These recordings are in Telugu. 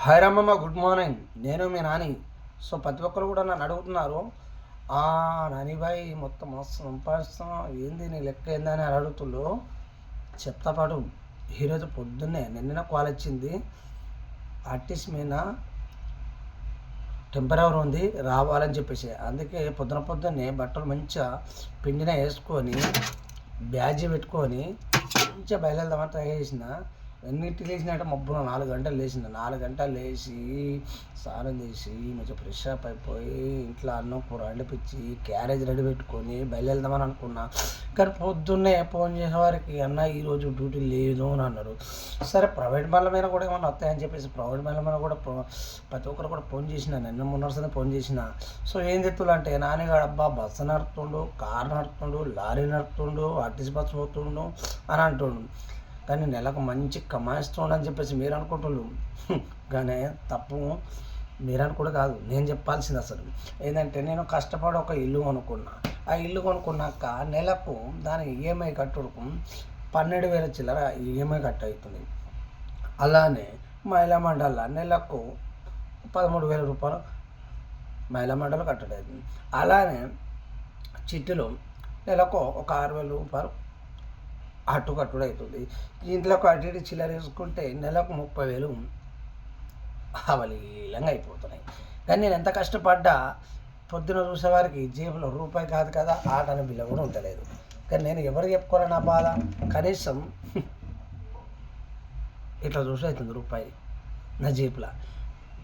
Hi రమ్మమ్మ, good morning. నేను మీ నాని. సో ప్రతి ఒక్కరు కూడా నన్ను అడుగుతున్నారు, నాని భాయ్ మొత్తం మస్తు సంపాదిస్తున్నావు, ఏంది నీ లెక్క ఏందని అడుగుతుండ్రు. చెప్తా పాటు. ఈరోజు పొద్దున్నే నిన్న కాల్ వచ్చింది, ఆర్టిస్ట్ మీద టెంపరవరీ ఉంది రావాలని చెప్పేసి. అందుకే పొద్దున్నే బట్టలు మంచిగా పిండిన వేసుకొని బ్యాడ్జీ పెట్టుకొని మంచిగా బయలుదేరదామని ట్రై చేసిన. ఎన్నింటికి లేచినట్టే మబ్బున 4 గంటలు లేచిన. 4 గంటలు లేచి స్నానం చేసి మంచిగా ఫ్రెష్ అప్ అయిపోయి ఇంట్లో అన్నం కూర వండిపించి క్యారేజ్ రెడీ పెట్టుకొని బయలుదేరదామని అనుకున్నా. కానీ పొద్దున్నే ఫోన్ చేసే వారికి అన్న ఈరోజు డ్యూటీ లేదు అని అన్నారు. సరే ప్రైవేట్ బండ్ల మీద కూడా ఏమన్నా వస్తాయని చెప్పేసి ప్రైవేట్ బండ్ల మీద కూడా ప్రతి ఒక్కరు కూడా ఫోన్ చేసిన. నిన్న మొన్నసారి ఫోన్ చేసిన. సో ఏం తెత్తులు అంటే నాన్నగాడు అబ్బా బస్సు నడుపుతుండు, కారు నడుపుతుండు, లారీ నడుపుతుండు, ఆర్టీసీ బస్సు పోతుండు అని అంటుండు. కానీ నెలకు మంచి కమాయిస్తుండని చెప్పేసి మీరు అనుకుంటున్నారు. కానీ తప్పు మీరు అనుకుంటే కాదు, నేను చెప్పాల్సింది. అసలు ఏంటంటే నేను కష్టపడి ఒక ఇల్లు కొనుక్కున్నా. ఆ ఇల్లు కొనుక్కున్నాక నెలకు దాని ఈఎంఐ కట్టుడుకు 12,000 చిల్లర ఈఎంఐ కట్ అవుతుంది. అలానే మహిళా మండల నెలకు 13,000 రూపాయలు మహిళా మండలి కట్టడం. అలానే చిట్టులో నెలకు ఒక 6,000 రూపాయలు అటు కట్టుడు అవుతుంది. ఇంట్లో అటు ఇటు చిల్లర వేసుకుంటే నెలకు 30,000 అవలీలంగా అయిపోతున్నాయి. కానీ నేను ఎంత కష్టపడ్డా పొద్దున చూసేవారికి జేబులో రూపాయి కాదు కదా ఆటన బిల్ల కూడా ఉండలేదు. కానీ నేను ఎవరు చెప్పుకోవాలి నా బాధ. కనీసం ఇట్లా చూసి అవుతుంది రూపాయి నా జేబులో.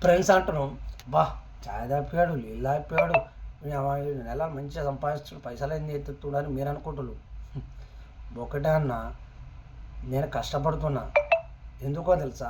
ఫ్రెండ్స్ అంటున్నాం, బా చాయ్ తాపాడు, నీళ్ళు తాపాడు, నెల మంచిగా సంపాదిస్తాడు, పైసలు ఏంది ఎత్తుతున్నాడు మీరు అనుకుంటున్నారు. ఒకటే అన్న, నేను కష్టపడుతున్నా. ఎందుకో తెలుసా,